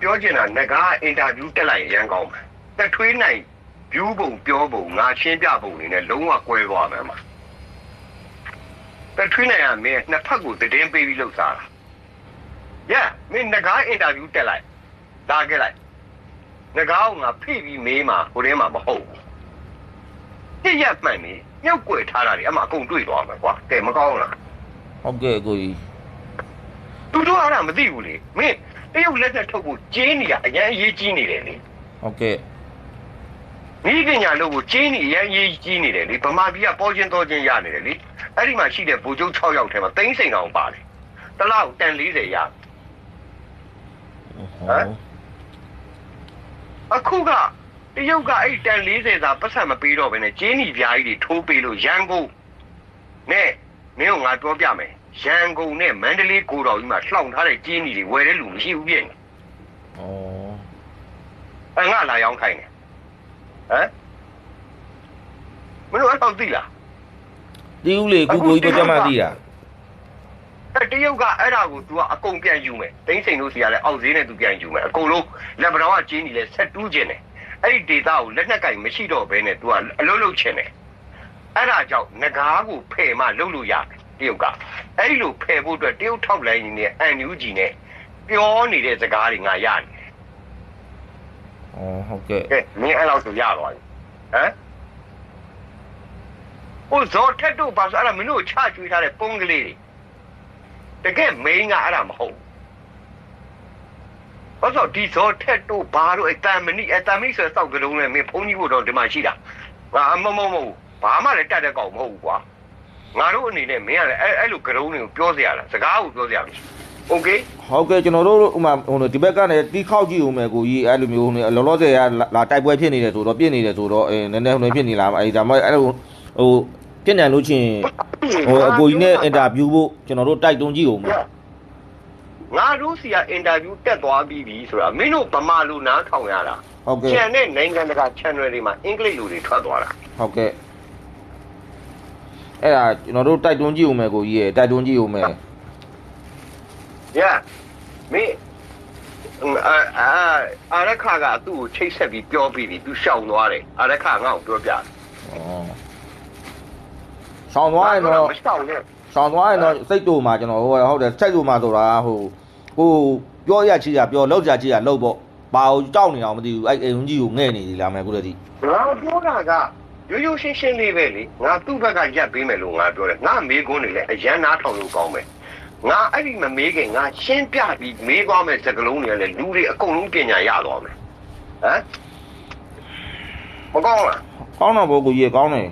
ပြောချင်တာငကားအင်တာဗျူးတက်လိုက်ရန်ကောင်းမှာတက်ထွေးနိုင်ဗျူးပုံပြောပုံငါရှင်းပြပုံနေနဲ့လုံးဝကွဲသွားမယ်မှာတက်ထွေးနိုင်ရမင်းနှစ်ဖက်ကိုတည်င်းပေးပြီးလှုပ်စားတာမင်းငကားအင်တာဗျူးတက်လိုက်လာခဲ့လိုက်ငကားကိုငါဖိပြီးမေးမှာဟိုထဲမှာမဟုတ်ဘူးပြည့်ရမှန်နေမြုပ်ကွယ်ထားတာတွေအမှအကုန်တွေ့သွားမှာကွာကဲမကောင်းလားဟုတ်ကဲ့ကိုကြီးသူတို့အဲ့ဒါမသိဘူးလေမင်းတရုတ်လက်သက်ထုတ်ဖို့ကျင်းနေရအရင်အရေးကြီးနေတယ်လေဟုတ်ကဲ့မိပညာလို့ကိုကျင်းနေအရင်အရေးကြီးနေတယ်လေဗမာပြည်ကပေါ်ချင်းတော်ချင်းရနေတယ်လေအဲ့ဒီမှာရှိတဲ့ဗိုလ်ချုပ်6ယောက်ထဲမှာသိန်းစိန်အောင်ပါတယ်တစ်လောက်တန်40ရအခုကတရုတ်ကအဲ့တန်40သာပတ်စံမပေးတော့ဘဲနဲ့ကျင်းနီပြားကြီးတွေထိုးပေးလို့ရန်ကုန်နဲ့မင်းကငါပြောပြမယ်ရန်ကုန်နဲ့မန္တလေးကိုတော်ကြီးမှာလှောင်ထားတဲ့ကျင်းနီတွေဝယ်တဲ့လူမရှိဘူးပြင်ငါလာရောင်းခိုင်းတယ်မင်းတို့အဲ့တော့သိလားသိဦးလေကိုကြီးတော့ကြမ်းမှသိတာတရုတ်ကအဲ့ဒါကို तू ကအကုန်ပြန်ယူမယ်တိန်းစိန်တို့စီကလည်းအောက်ဈေးနဲ့ तू ပြန်ယူမယ်အကုန်လုံးလက်ပတော်ကကျင်းနီလဲဆက်တူးခြင်းတယ်အဲ့ဒီဒေတာကိုလက်နက်ကင်မရှိတော့ဘဲနဲ့ तू ကအလုံးလုံးချင်တယ်အဲ့ဒါကြောင့်ငကားကိုဖယ်မှလုပ်လို့ရတယ်တရုတ်ကအဲ့ဒီလိုဖယ်ဖို့အတွက်တရုတ်ထောက်လိုင်းကြီးနဲ့အန်ယူဂျီနဲ့ပြောနေတဲ့စကားတွေငါရနေတယ်ဟုတ်ကဲ့မင်းအဲ့လောက်ဆိုရသွားပြီဟိုဇော်ထက်တို့ပါဆိုအဲ့ဒါမင်းတို့ချကျွေးထားတဲ့ပုံးကလေးတွေတကယ်မင်းကအဲ့ဒါမဟုတ်ဘာလို့ဒီဇော်ထက်တို့ဘာလို့အတန်မဏိဆိုစောက်ကလုံးနဲ့မင်းဖုန်းကြီးဖို့တော့ဒီမှာရှိတာငါမဘာမှလည်းတတ်တဲ့ကောင်မဟုတ်ဘူးကွာငါတို့အနေနဲ့မင်းကလည်းအဲ့လိုကရုံးတွေကိုပြောစရာလားစကားကိုပြောစရာမရှိโอเคဟုတ်ကဲ့ကျွန်တော်တို့ဥမာဒီဘက်ကနေတီးခောက်ကြည့်ဦးမယ်ကိုကြီးအဲ့လိုမျိုးလောလောဆယ်ကလာတိုက်ပွဲဖြစ်နေတယ်ဆိုတော့ပြစ်နေတယ်ဆိုတော့နည်းနည်းဖြစ်နေလားအဲ့ဒါမှအဲ့လိုပြစ်နိုင်လို့ချင်းအကိုကြီးနဲ့အင်တာဗျူးဖို့ကျွန်တော်တို့တိုက်တွန်းကြည့်ဦးမယ်ငါတို့စီကအင်တာဗျူးတက်သွားပြီးပြီဆိုတာမင်းတို့ဗမာလူနားထောင်ရတာဟုတ်ကဲ့ channel နိုင်ငံတကာ channel တွေမှာအင်္ဂလိပ်လူတွေထွက်သွားတာဟုတ်ကဲ့အဲ့ဒါကျွန်တော်တို့တိုက်တွန်းကြည့်ဦးမယ်ကိုကြီးရဲ့တိုက်တွန်းကြည့်ဦးမယ်မင်းအာရခကသူ့ကိုချိတ်ဆက်ပြီးပြောပြီးပြီသူရှောင်သွားတယ်အာရခငါ့ကိုပြောပြတယ်ရှောင်သွားရင်တော့စိတ်တူမှာကျွန်တော်ဟုတ်တယ်စိတ်တူမှာဆိုတာဟိုပြောရချီရပြောလောက်ကြချီရလောက်ပေါ့ဘာကိုကြောက်နေအောင်မသိဘူးအဲ့အိမ်ကြီးကိုငဲ့နေပြီလားမယ်ခုတည်းငါပြောတာကရိုးရှင်းရှင်းလေးပဲလေငါသူ့ဘက်ကရက်ပေးမယ်လို့ငါပြောတယ်ငါမေးခွန်းတွေလည်းအရန်နားထောင်လို့ကောင်းမယ်ငါအဲ့ဒီမမေးခင်ငါရှင်းပြပြီးမေးသွားမယ်စကလုံးတွေလည်းလူတွေအကုန်လုံးပညာရသွားမယ်မကောင်းလားကောင်းတော့ဘိုးကိုကြီးကောင်းတယ်